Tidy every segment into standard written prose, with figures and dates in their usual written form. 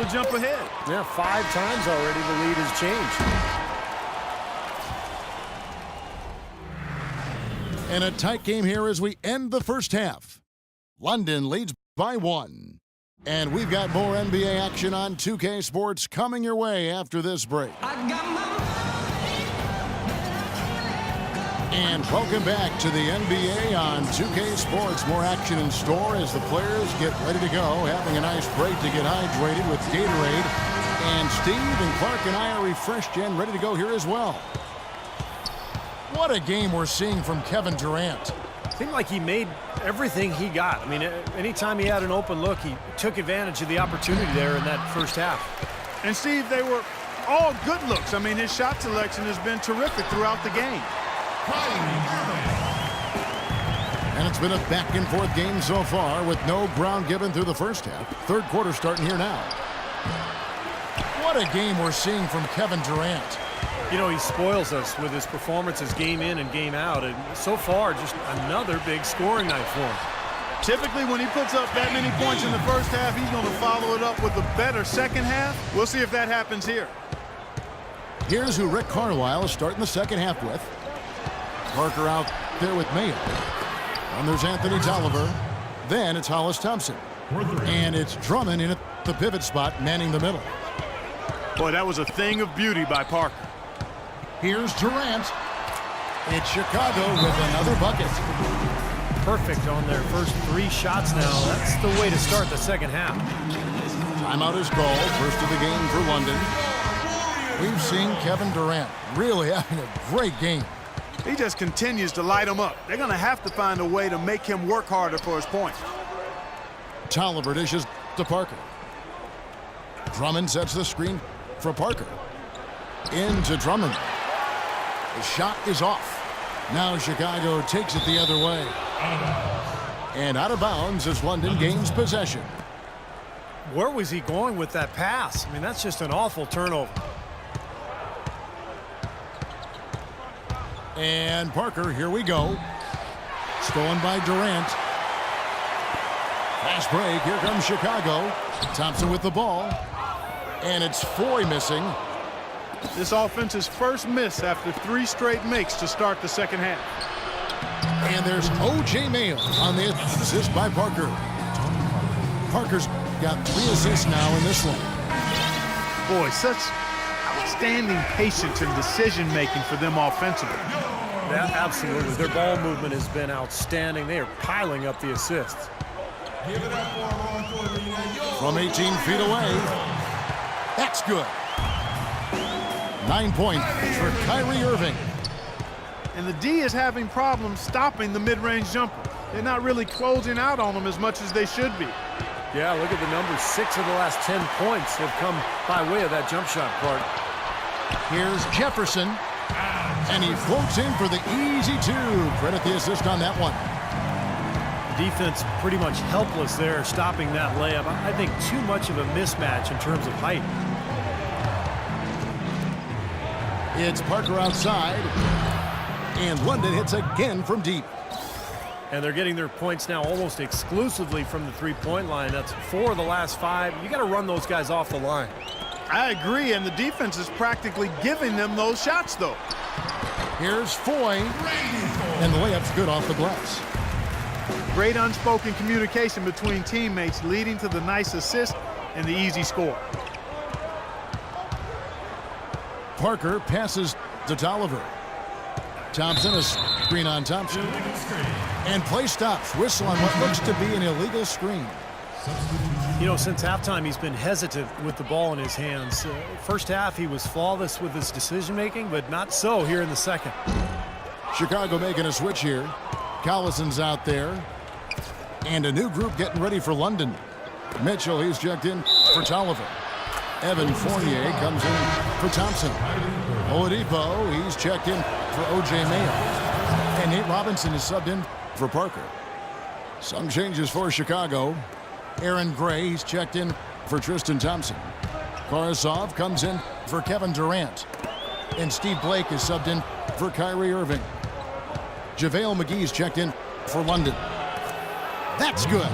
to jump ahead. Yeah, 5 times already the lead has changed. And a tight game here as we end the first half. London leads by 1. And we've got more NBA action on 2K Sports coming your way after this break. And welcome back to the NBA on 2K Sports. More action in store as the players get ready to go, having a nice break to get hydrated with Gatorade. And Steve and Clark and I are refreshed and ready to go here as well. What a game we're seeing from Kevin Durant. Seemed like he made everything he got. I mean, anytime he had an open look, he took advantage of the opportunity there in that first half. And Steve, they were all good looks. I mean, his shot selection has been terrific throughout the game. And it's been a back-and-forth game so far with no ground given through the first half. Third quarter starting here now. What a game we're seeing from Kevin Durant. You know, he spoils us with his performances game in and game out. And so far, just another big scoring night for him. Typically, when he puts up that many points in the first half, he's going to follow it up with a better second half. We'll see if that happens here. Here's who Rick Carlisle is starting the second half with. Parker out there with Mayo. And there's Anthony Tolliver. Then it's Hollis Thompson. And it's Drummond in at the pivot spot, manning the middle. Boy, that was a thing of beauty by Parker. Here's Durant. It's Chicago with another bucket. Perfect on their first 3 shots now. That's the way to start the second half. Timeout is called. First of the game for London. We've seen Kevin Durant really having a great game. He just continues to light them up. They're going to have to find a way to make him work harder for his points. Tolliver dishes to Parker. Drummond sets the screen for Parker. Into Drummond. The shot is off. Now Chicago takes it the other way. And out of bounds as London gains possession. Where was he going with that pass? I mean, that's just an awful turnover. And Parker, here we go. Stolen by Durant. Fast break, here comes Chicago. Thompson with the ball. And it's Foy missing. This offense's first miss after 3 straight makes to start the second half. And there's O.J. Mayo on the assist by Parker. Parker's got 3 assists now in this one. Boy, such outstanding patience and decision-making for them offensively. Yeah, absolutely. Their ball movement has been outstanding. They are piling up the assists. From 18 feet away. That's good. 9 points for Kyrie Irving. And the D is having problems stopping the mid-range jumper. They're not really closing out on them as much as they should be. Yeah, look at the numbers. 6 of the last 10 points have come by way of that jump shot, Clark. Here's Jefferson. And he floats in for the easy 2. Credit the assist on that one. Defense pretty much helpless there, stopping that layup. I think too much of a mismatch in terms of height. It's Parker outside. And London hits again from deep. And they're getting their points now almost exclusively from the three-point line. That's 4 of the last 5. You got to run those guys off the line. I agree, and the defense is practically giving them those shots, though. Here's Foy. And the layup's good off the glass. Great unspoken communication between teammates leading to the nice assist and the easy score. Parker passes to Tolliver. Thompson, a screen on Thompson. And play stops. Whistle on what looks to be an illegal screen. You know, since halftime, he's been hesitant with the ball in his hands. First half, he was flawless with his decision-making, but not so here in the second. Chicago making a switch here. Collison's out there. And a new group getting ready for London. Mitchell, he's checked in for Tolliver. Evan Fournier comes in for Thompson. Oladipo, he's checked in for O.J. Mayo. And Nate Robinson is subbed in for Parker. Some changes for Chicago. Aaron Gray, he's checked in for Tristan Thompson. Karasov comes in for Kevin Durant. And Steve Blake is subbed in for Kyrie Irving. JaVale McGee's checked in for London. That's good.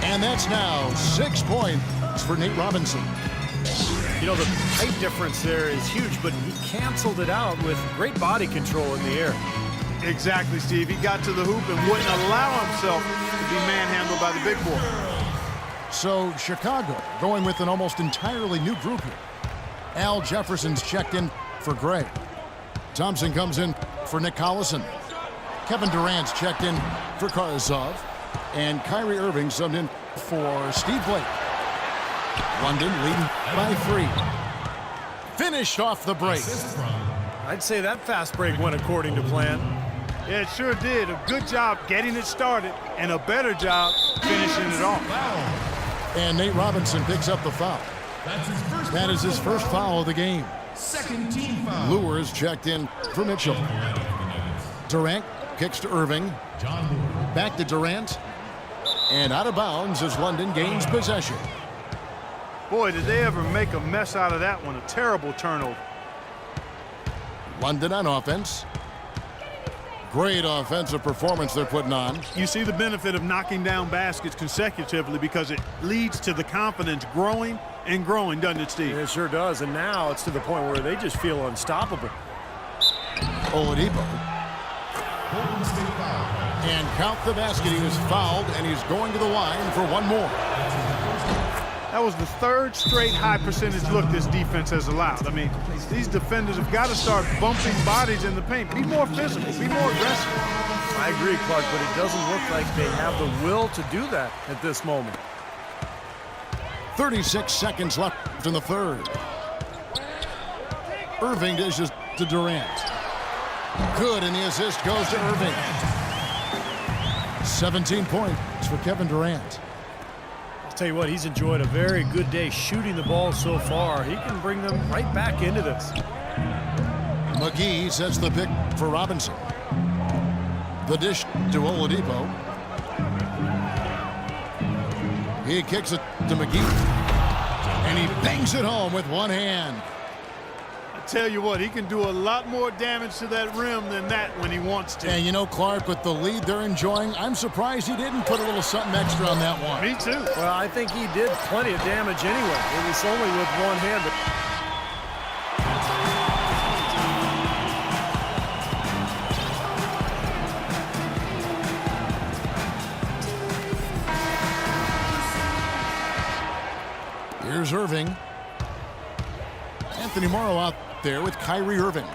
And that's now 6 points for Nate Robinson. You know, the height difference there is huge, but he canceled it out with great body control in the air. Exactly, Steve. He got to the hoop and wouldn't allow himself to be manhandled by the big boy. So Chicago going with an almost entirely new group here. Al Jefferson's checked in for Gray. Thompson comes in for Nick Collison. Kevin Durant's checked in for Karazov. And Kyrie Irving subbed in for Steve Blake. London leading by 3. Finished off the break. I'd say that fast break went according to plan. Yeah, it sure did. A good job getting it started and a better job finishing it off. And Nate Robinson picks up the foul. That is his first foul of the game. Second team foul. Lewis checked in for Mitchell. Durant kicks to Irving. Back to Durant. And out of bounds as London gains possession. Boy, did they ever make a mess out of that one. A terrible turnover. London on offense. Great offensive performance they're putting on. You see the benefit of knocking down baskets consecutively because it leads to the confidence growing and growing, doesn't it, Steve? It sure does, and now it's to the point where they just feel unstoppable. Oladipo. And count the basket. He was fouled, and he's going to the line for one more. That was the third straight high percentage look this defense has allowed. I mean, these defenders have got to start bumping bodies in the paint. Be more physical, be more aggressive. I agree, Clark, but it doesn't look like they have the will to do that at this moment. 36 seconds left in the third. Irving dishes to Durant. Good, and the assist goes to Irving. 17 points for Kevin Durant. I'll tell you what, he's enjoyed a very good day shooting the ball so far. He can bring them right back into this. McGee sets the pick for Robinson. The dish to Oladipo. He kicks it to McGee. And he bangs it home with one hand. I tell you what, he can do a lot more damage to that rim than that when he wants to. And you know, Clark, with the lead they're enjoying, I'm surprised he didn't put a little something extra on that one. Me too. Well, I think he did plenty of damage anyway. It was only with one hand. Here's Irving. Anthony Morrow out there with Kyrie Irving.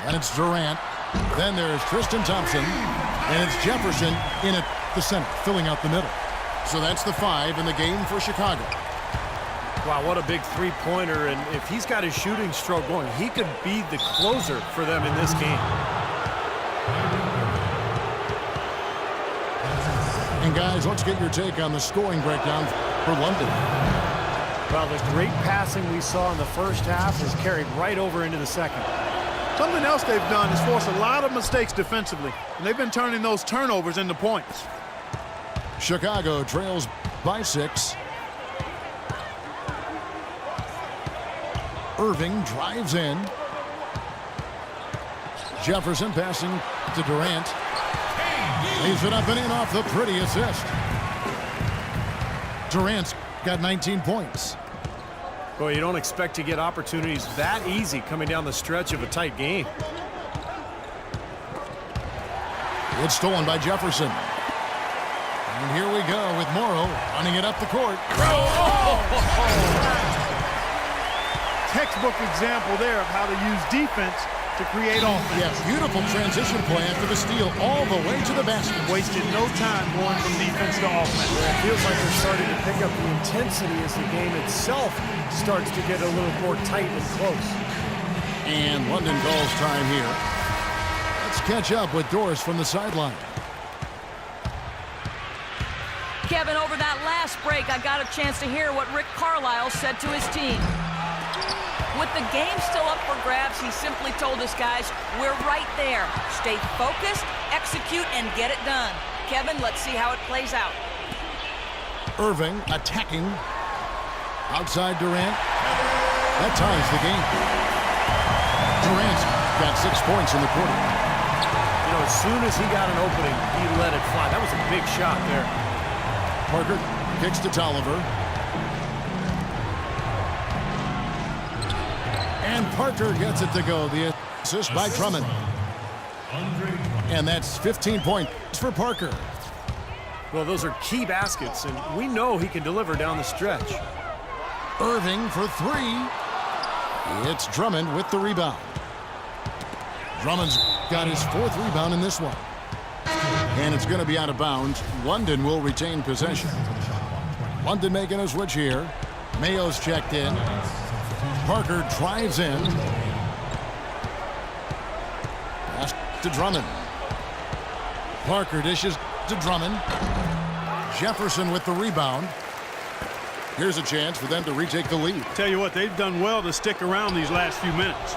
And it's Durant. Then there's Tristan Thompson. And it's Jefferson in at the center, filling out the middle. So that's the 5 in the game for Chicago. Wow, what a big three-pointer. And if he's got his shooting stroke going, he could be the closer for them in this game. And guys, let's get your take on the scoring breakdown for London. Well, the great passing we saw in the first half is carried right over into the second. Something else they've done is force a lot of mistakes defensively, and they've been turning those turnovers into points. Chicago trails by 6. Irving drives in. Jefferson passing to Durant. Leaves it up and in off the pretty assist. Durant's got 19 points. Boy, you don't expect to get opportunities that easy coming down the stretch of a tight game. It's stolen by Jefferson. And here we go with Morrow running it up the court. Textbook example there of how to use defense to create offense. Yeah, beautiful transition play after the steal all the way to the basket. Wasted no time going from defense to offense. It feels like they're starting to pick up the intensity as the game itself starts to get a little more tight and close. And London calls time here. Let's catch up with Doris from the sideline. Kevin, over that last break, I got a chance to hear what Rick Carlisle said to his team. With the game still up for grabs, he simply told us guys, we're right there. Stay focused, execute, and get it done. Kevin, let's see how it plays out. Irving attacking. Outside Durant. That ties the game. Durant's got 6 points in the quarter. You know, as soon as he got an opening, he let it fly. That was a big shot there. Parker kicks to Tolliver. Parker gets it to go. The assist by Drummond. And that's 15 points for Parker. Well, those are key baskets, and we know he can deliver down the stretch. Irving for three. It's Drummond with the rebound. Drummond's got his fourth rebound in this one. And it's going to be out of bounds. London will retain possession. London making a switch here. Mayo's checked in. Parker drives in. Pass to Drummond. Parker dishes to Drummond. Jefferson with the rebound. Here's a chance for them to retake the lead. Tell you what, they've done well to stick around these last few minutes.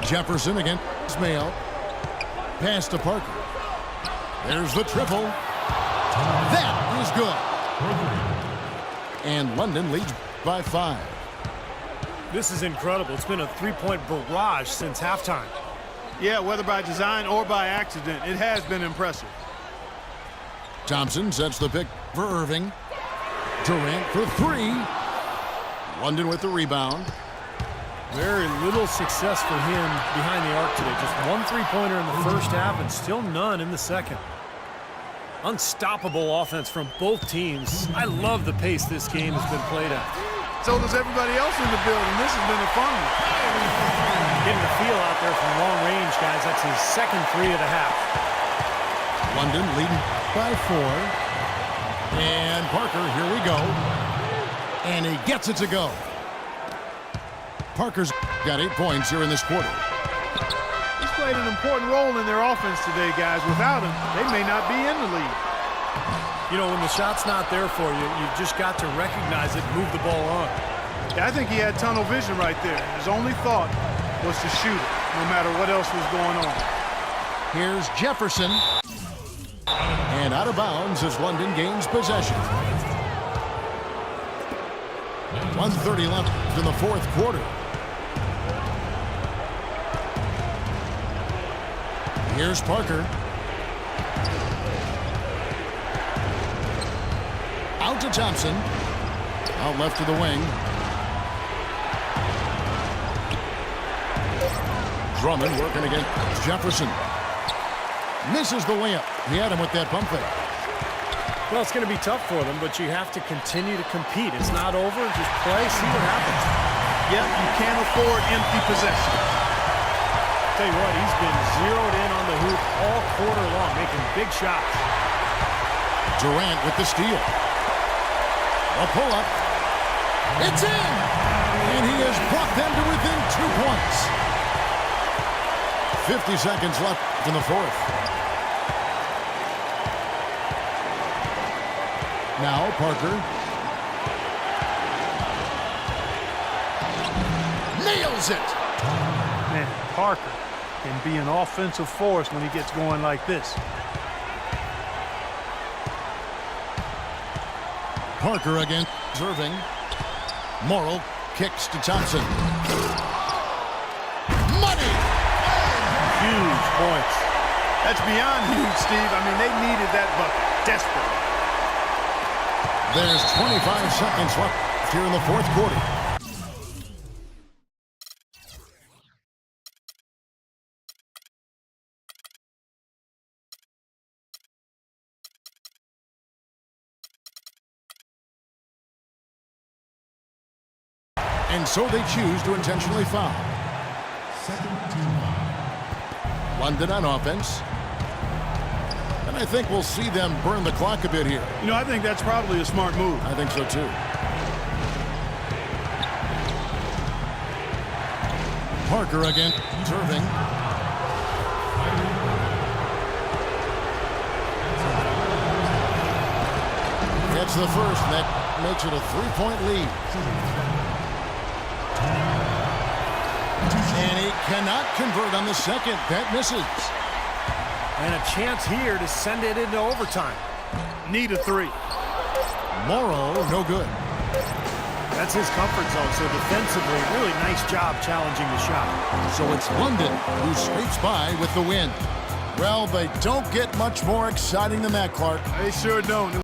Jefferson against Mayo. Pass to Parker. There's the triple. That is good. And London leads by 5. This is incredible. It's been a three-point barrage since halftime. Yeah, whether by design or by accident, it has been impressive. Thompson sets the pick for Irving. Durant for three. London with the rebound. Very little success for him behind the arc today. Just one three-pointer in the first half and still none in the second. Unstoppable offense from both teams. I love the pace this game has been played at. So does everybody else in the building. This has been a fun one. Getting the feel out there from long range, guys. That's his second three of the half. London leading by 4. And Parker, here we go. And he gets it to go. Parker's got 8 points here in this quarter. He's played an important role in their offense today, guys. Without him, they may not be in the lead. You know, when the shot's not there for you, you've just got to recognize it and move the ball on. Yeah, I think he had tunnel vision right there. His only thought was to shoot it, no matter what else was going on. Here's Jefferson. And out of bounds as London gains possession. 1:30 left in the fourth quarter. Here's Parker. Out to Thompson. Out left to the wing. Drummond working against Jefferson. Misses the layup. He had him with that pump fake. Well, it's going to be tough for them, but you have to continue to compete. It's not over. Just play, see what happens. Yep, you can't afford empty possession. Tell you what, he's been zeroed in on the hoop all quarter long, making big shots. Durant with the steal. A pull-up. It's in! And he has brought them to within 2 points. 50 seconds left in the fourth. Now Parker. Nails it! Man, Parker can be an offensive force when he gets going like this. Parker against Irving. Morrill kicks to Thompson. Money! Huge points. That's beyond huge, Steve. I mean, they needed that bucket desperately. There's 25 seconds left here in the fourth quarter. And so they choose to intentionally foul. London on offense. And I think we'll see them burn the clock a bit here. You know, I think that's probably a smart move. I think so too. Parker against Irving. Gets the first, and that makes it a 3-point lead. And he cannot convert on the second. That misses. And a chance here to send it into overtime. Need a three. Morrow, no good. That's his comfort zone, so defensively, really nice job challenging the shot. So it's London who scrapes by with the win. Well, they don't get much more exciting than that, Clark. They sure don't.